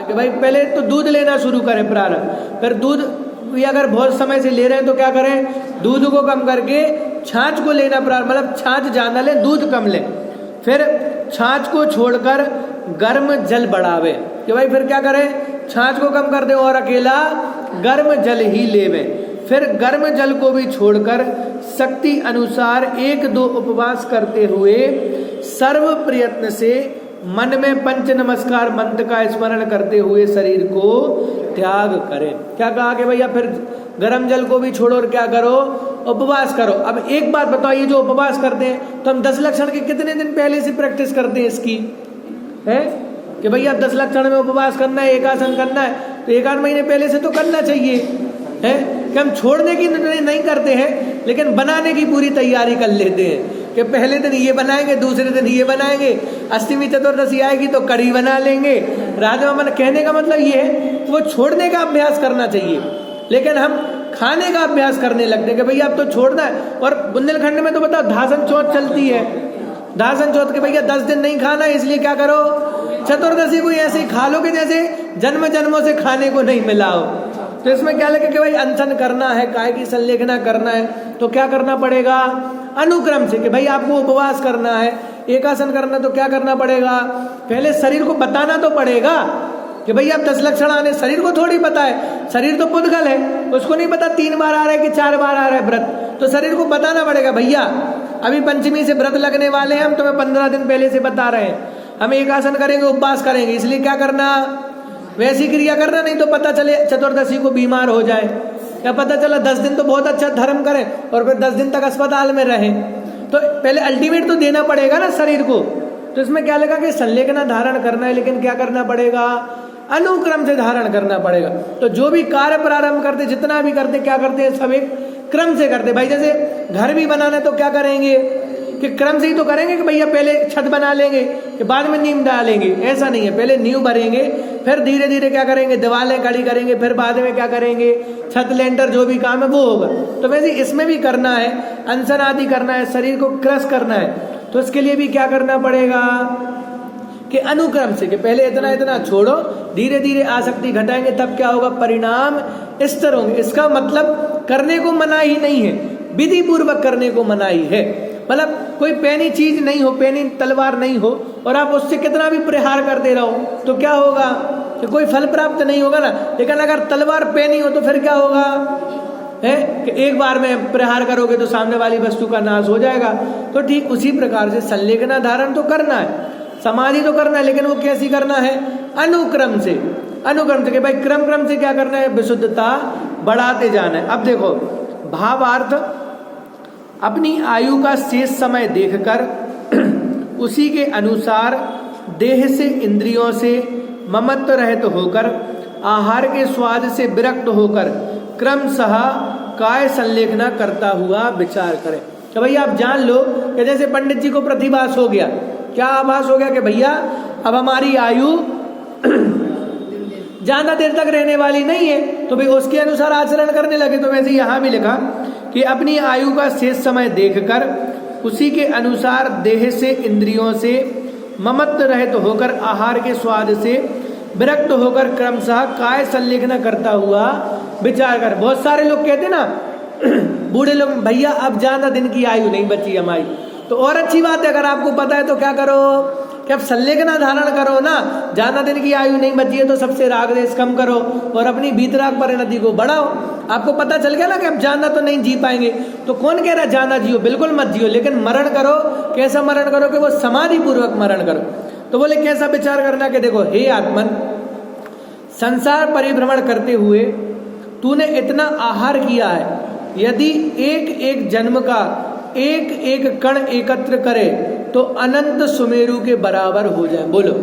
कि भाई पहले तो दूध लेना शुरू करें प्रारंभ, फिर दूध अगर बहुत समय से ले रहे हैं तो क्या करें, दूध को कम करके छाछ को लेना प्रारंभ, मतलब छाछ ज्यादा लें दूध कम लें। फिर छाछ को छोड़कर गर्म जल बढ़ावे, कि भाई फिर क्या करें, छाछ को कम कर दें और अकेला गर्म जल ही लेवें। फिर गर्म जल को भी छोड़कर शक्ति अनुसार 1-2 उपवास करते हुए सर्व प्रयत्न से मन में पंच नमस्कार मंत्र का स्मरण करते हुए शरीर को त्याग करें। क्या कहा कि भैया फिर गर्म जल को भी छोड़ो और क्या करो, उपवास करो। अब एक बात बताओ, ये जो उपवास करते हैं तो हम 10 लक्षण के कितने दिन पहले से प्रैक्टिस करते हैं इसकी, है कि भैया 10 लक्षण में उपवास करना है, एकासन करना है, तो 1-8 महीने पहले से तो करना चाहिए, है कि हम छोड़ने की नहीं करते हैं लेकिन बनाने की पूरी तैयारी कर लेते हैं कि पहले दिन ये बनाएंगे, दूसरे दिन ये बनाएंगे, अष्टमी चतुर्दशी आएगी तो कढ़ी बना लेंगे, राजमा बना। कहने का मतलब ये है वो छोड़ने का अभ्यास करना चाहिए, लेकिन हम खाने का अभ्यास करने लगते हैं कि भैया अब तो छोड़ना है। और बुंदेलखंड में तो बताओ धासन चौथ चलती है, धासन चौथ के भैया 10 दिन नहीं खाना, इसलिए क्या करो, चतुर्दशी को ऐसे ही खा लो कि जैसे जन्म जन्मों से खाने को नहीं मिला हो। तो इसमें क्या लगे कि भाई अनशन करना है, काय की संलेखना करना है, तो क्या करना पड़ेगा, अनुक्रम से, कि भाई आपको उपवास करना है, एकासन करना, तो क्या करना पड़ेगा, पहले शरीर को बताना तो पड़ेगा कि भाई अब 10 लक्षण आने, शरीर को थोड़ी पता है, शरीर तो पुद्गल है, उसको नहीं पता 3 बार आ रहा है कि 4 बार आ रहा है व्रत, तो शरीर को बताना पड़ेगा भैया अभी पंचमी से व्रत लगने वाले हैं, हम तुम्हें 15 दिन पहले से बता रहे हैं, हम एकासन करेंगे, उपवास करेंगे, इसलिए क्या करना, वैसी क्रिया करना, नहीं तो पता चले चतुर्दशी को बीमार हो जाए, या पता चला 10 दिन तो बहुत अच्छा धर्म करें और फिर 10 दिन तक अस्पताल में रहें, तो पहले अल्टीमेट तो देना पड़ेगा ना शरीर को। तो इसमें क्या लगा कि संलेखना धारण करना है, लेकिन क्या करना पड़ेगा, अनुक्रम से धारण करना पड़ेगा। तो जो भी कार्य प्रारंभ करते, जितना भी करते, क्या करते हैं, सब एक क्रम से करते। भाई जैसे घर भी बनाना तो क्या करेंगे कि क्रम से ही तो करेंगे कि भैया पहले छत बना लेंगे कि बाद में नींव डालेंगे, ऐसा नहीं है, पहले नींव भरेंगे, फिर धीरे धीरे क्या करेंगे, दीवारें खड़ी करेंगे, फिर बाद में क्या करेंगे, छत लेंटर जो भी काम है वो होगा। तो वैसे इसमें भी करना है, अनशन आदि करना है, शरीर को क्रश करना है, तो इसके लिए भी क्या करना पड़ेगा कि अनुक्रम से, कि पहले इतना इतना छोड़ो, धीरे धीरे आसक्ति घटाएंगे, तब क्या होगा, परिणाम स्थिर होंगे। इसका मतलब करने को मनाही नहीं है, विधि पूर्वक करने को मनाही है। मतलब कोई पैनी चीज नहीं हो, पैनी तलवार नहीं हो, और आप उससे कितना भी प्रहार करते रहो तो क्या होगा कि कोई फल प्राप्त नहीं होगा ना। लेकिन अगर तलवार पैनी हो तो फिर क्या होगा, है कि एक बार में प्रहार करोगे तो सामने वाली वस्तु का नाश हो जाएगा। तो ठीक उसी प्रकार से संलेखना धारण तो करना है, समाधि तो करना है, लेकिन वो कैसी करना है, अनुक्रम से, अनुक्रम से, कि भाई क्रम क्रम से क्या करना है, विशुद्धता बढ़ाते जाना है। अब देखो भावार्थ, अपनी आयु का शेष समय देखकर उसी के अनुसार देह से, इंद्रियों से ममत्व रहित होकर, आहार के स्वाद से विरक्त होकर क्रमशः काय संलेखना करता हुआ विचार करें। तो भैया आप जान लो कि जैसे पंडित जी को प्रतिभास हो गया, क्या आभास हो गया कि भैया अब हमारी आयु ज्यादा देर तक रहने वाली नहीं है, तो भाई उसके अनुसार आचरण करने लगे। तो वैसे यहाँ भी लिखा कि अपनी आयु का शेष समय देखकर उसी के अनुसार देह से, इंद्रियों से ममत्व रहित होकर, आहार के स्वाद से विरक्त होकर क्रमशः काय संलेखना करता हुआ विचार कर। बहुत सारे लोग कहते ना बूढ़े लोग, भैया अब ज्यादा दिन की आयु नहीं बची हमारी, तो और अच्छी बात है, अगर आपको पता है तो क्या करो कि अब संलेखना धारण करो ना, ज्यादा दिन की आयु नहीं बची है तो सबसे राग देश कम करो और अपनी भीतराग परिणति को बढ़ाओ। आपको पता चल गया ना कि अब ज्यादा तो नहीं जी पाएंगे, तो कौन कह रहा है ज्यादा जियो, बिल्कुल मत जियो, लेकिन मरण करो। कैसा मरण करो कि वो समाधि पूर्वक मरण करो। तो बोले कैसा विचार करना कि देखो हे आत्मन, संसार परिभ्रमण करते हुए तूने इतना आहार किया है, यदि एक एक जन्म का एक एक कण एकत्र करे तो अनंत सुमेरु के बराबर हो जाए। बोलो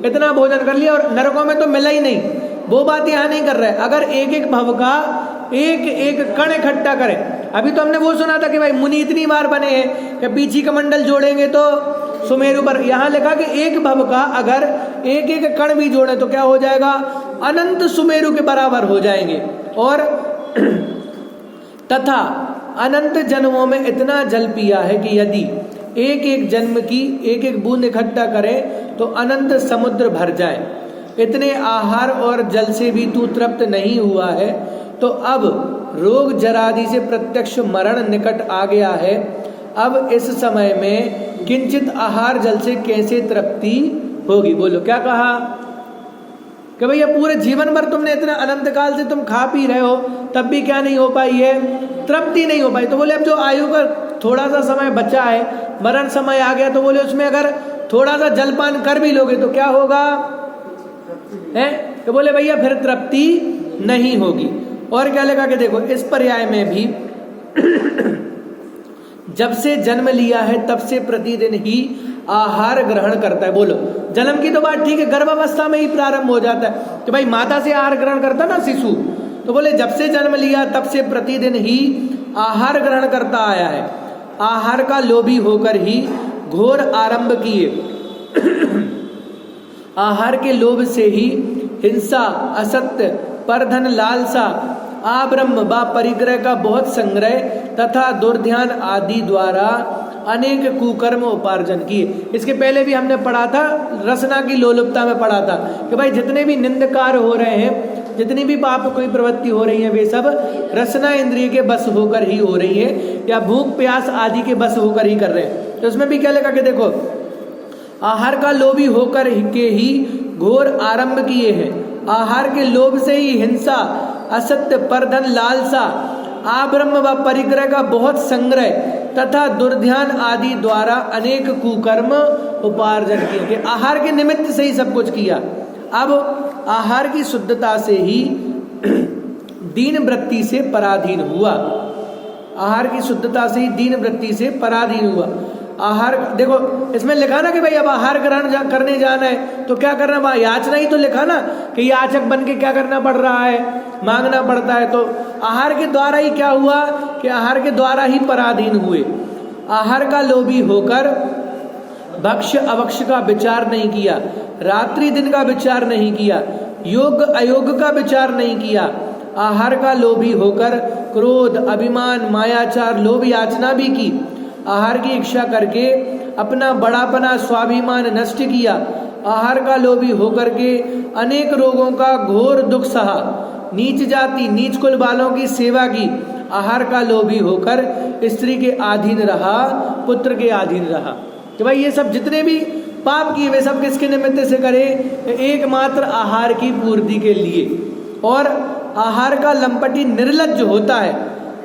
इतना भोजन कर लिया और नरकों में तो मिला ही नहीं, वो बात यहाँ नहीं कर रहे। अगर एक एक भव का एक एक कण इकट्ठा करें, अभी तो हमने वो सुना था कि भाई मुनि इतनी बार बने हैं कि पीछी का मंडल जोड़ेंगे तो सुमेरु पर, यहाँ लिखा कि एक भव का अगर एक एक कण भी जोड़े तो क्या हो जाएगा, अनंत सुमेरु के बराबर हो जाएंगे। और तथा अनंत जन्मों में इतना जल पिया है कि यदि एक एक जन्म की एक एक बूंद इकट्ठा करें तो अनंत समुद्र भर जाए। इतने आहार और जल से भी तू तृप्त नहीं हुआ है, तो अब रोग जरादि से प्रत्यक्ष मरण निकट आ गया है। अब इस समय में किंचित आहार जल से कैसे तृप्ति होगी? बोलो क्या कहा कि भैया पूरे जीवन भर तुमने इतना अनंत काल से तुम खा पी रहे हो, तब भी क्या नहीं हो पाई है? तृप्ति नहीं हो पाई। तो बोले अब जो आयु का थोड़ा सा समय बचा है, मरण समय आ गया, तो बोले उसमें अगर थोड़ा सा जलपान कर भी लोगे तो क्या होगा है? तो बोले भैया फिर तृप्ति नहीं होगी। और क्या लगा कि देखो इस पर्याय में भी जब से जन्म लिया है तब से प्रतिदिन ही आहार ग्रहण करता है। बोलो जन्म की तो बात ठीक है, गर्भावस्था में ही प्रारंभ हो जाता है कि भाई माता से आहार ग्रहण करता ना शिशु, तो बोले जब से जन्म लिया तब से प्रतिदिन ही आहार ग्रहण करता आया है। आहार का लोभी होकर ही घोर आरंभ किए। आहार के लोभ से ही हिंसा, असत्य, परधन, लालसा, आब्रह्म व परिग्रह का बहुत संग्रह तथा दुर्ध्यान आदि द्वारा अनेक कुकर्म उपार्जन किए। इसके पहले भी हमने पढ़ा था, रसना की लोलुपता में पढ़ा था कि भाई जितने भी निंदकार हो रहे हैं, जितनी भी पाप कोई प्रवृत्ति हो रही है, वे सब रसना इंद्रिय के बस होकर ही हो रही है या भूख प्यास आदि के बस होकर ही कर रहे हैं। तो उसमें भी क्या लिखा कि देखो आहार का लोभी होकर के ही घोर आरंभ किए हैं। आहार के लोभ से ही हिंसा, असत्य, परधन, लालसा, आब्रह्म व परिग्रह का बहुत संग्रह तथा दुर्ध्यान आदि द्वारा अनेक कुकर्म उपार्जन किए। आहार के निमित्त से ही सब कुछ किया। अब आहार की शुद्धता से ही दीन वृत्ति से पराधीन हुआ। आहार की शुद्धता से ही दीन वृत्ति से पराधीन हुआ। आहार देखो इसमें लिखा ना कि भाई अब आहार ग्रहण करने जाना है तो क्या करना, वहां याचना ही तो लिखा ना कि याचक बन के क्या करना पड़ रहा है, मांगना पड़ता है। तो आहार के द्वारा ही क्या हुआ कि आहार के द्वारा ही पराधीन हुए। आहार का लोभी होकर भक्ष्य अभक्ष्य का विचार नहीं किया, रात्रि दिन का विचार नहीं किया, योग अयोग का विचार नहीं किया। आहार का लोभी होकर क्रोध, अभिमान, मायाचार, लोभ, याचना भी की। आहार की इच्छा करके अपना बड़ापना, स्वाभिमान नष्ट किया। आहार का लोभी होकर के अनेक रोगों का घोर दुख सहा। नीच जाति, नीच कुल वालों की सेवा की। आहार का लोभी होकर स्त्री के अधीन रहा, पुत्र के अधीन रहा। कि भाई ये सब जितने भी पाप किए वे सब किसके निमित्त से करे? एकमात्र आहार की पूर्ति के लिए। और आहार का लंपटी निर्लज्ज होता है,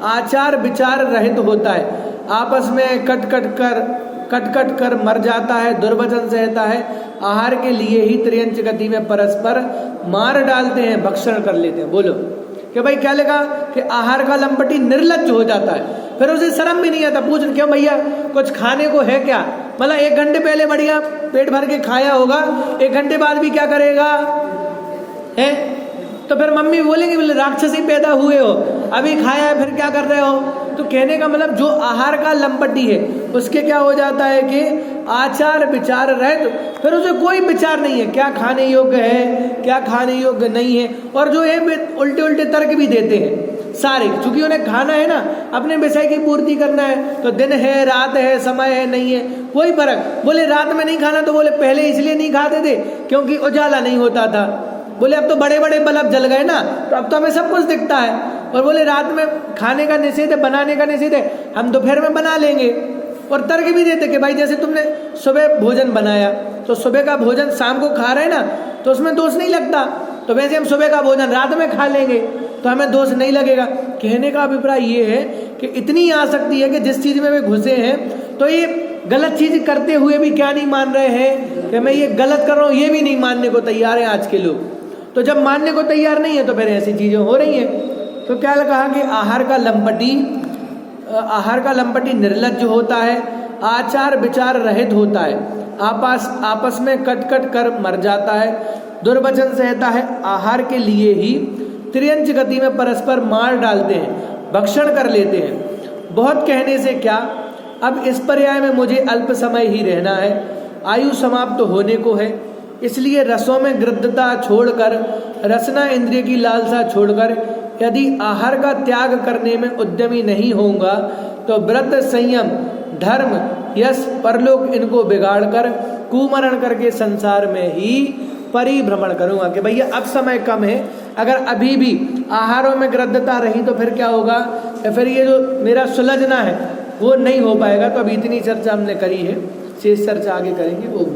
आचार विचार रहित होता है, आपस में कट कट कर मर जाता है, दुर्वचन सहता है। आहार के लिए ही त्रियंच गति में परस्पर मार डालते हैं, भक्षण कर लेते हैं। बोलो कि भाई क्या लगा कि आहार का लंपटी निर्लज्ज हो जाता है, फिर उसे शर्म भी नहीं आता। पूछ क्यों भैया कुछ खाने को है क्या? मतलब 1 घंटे पहले बढ़िया पेट भर के खाया होगा, 1 घंटे बाद भी क्या करेगा है? तो फिर मम्मी बोलेंगे बोले राक्षसी पैदा हुए हो, अभी खाया है फिर क्या कर रहे हो? तो कहने का मतलब जो आहार का लंपटी है उसके क्या हो जाता है कि आचार विचार रहित, फिर उसे कोई विचार नहीं है क्या खाने योग्य है, क्या खाने योग्य नहीं है। और जो है उल्टे उल्टे तर्क भी देते हैं सारे, क्योंकि उन्हें खाना है ना, अपने विषय की पूर्ति करना है। तो दिन है, रात है, समय है, नहीं है, कोई फर्क। बोले रात में नहीं खाना, तो बोले पहले इसलिए नहीं खाते थे क्योंकि उजाला नहीं होता था। बोले अब तो बड़े बड़े बल्ब जल गए ना, तो अब तो हमें सब कुछ दिखता है। और बोले रात में खाने का निषेध है, बनाने का निषेध है, हम दोपहर में बना लेंगे। और तर्क भी देते कि भाई जैसे तुमने सुबह भोजन बनाया तो सुबह का भोजन शाम को खा रहे हैं ना, तो उसमें दोष नहीं लगता। तो वैसे हम सुबह का भोजन रात में खा लेंगे तो हमें दोष नहीं लगेगा। कहने का अभिप्राय ये है कि इतनी आसक्ति है कि जिस चीज में वे घुसे हैं, तो ये गलत चीज करते हुए भी क्या नहीं मान रहे हैं कि मैं ये गलत कर रहा हूँ, ये भी नहीं मानने को तैयार है आज के लोग। तो जब मानने को तैयार नहीं है तो फिर ऐसी चीजें हो रही हैं। तो क्या कहा कि आहार का लंपटी निर्लज्ज होता है, आचार विचार रहित होता है, आपस में कट कर मर जाता है, दुर्वचन सहता है। आहार के लिए ही त्रियंच गति में परस्पर मार डालते हैं, भक्षण कर लेते हैं। बहुत कहने से क्या, अब इस पर्याय में मुझे अल्प समय ही रहना है, आयु समाप्त होने को है। इसलिए रसों में गृद्धता छोड़कर, रसना इंद्रिय की लालसा छोड़कर यदि आहार का त्याग करने में उद्यमी नहीं होऊंगा तो व्रत, संयम, धर्म, यश, परलोक इनको बिगाड़कर कुमरण करके संसार में ही परिभ्रमण करूंगा कि भैया अब समय कम है, अगर अभी भी आहारों में ग्रद्धता रही तो फिर क्या होगा, या फिर ये जो मेरा सुलझना है वो नहीं हो पाएगा। तो अभी इतनी चर्चा हमने करी है, शेष चर्चा आगे करेंगे। ओम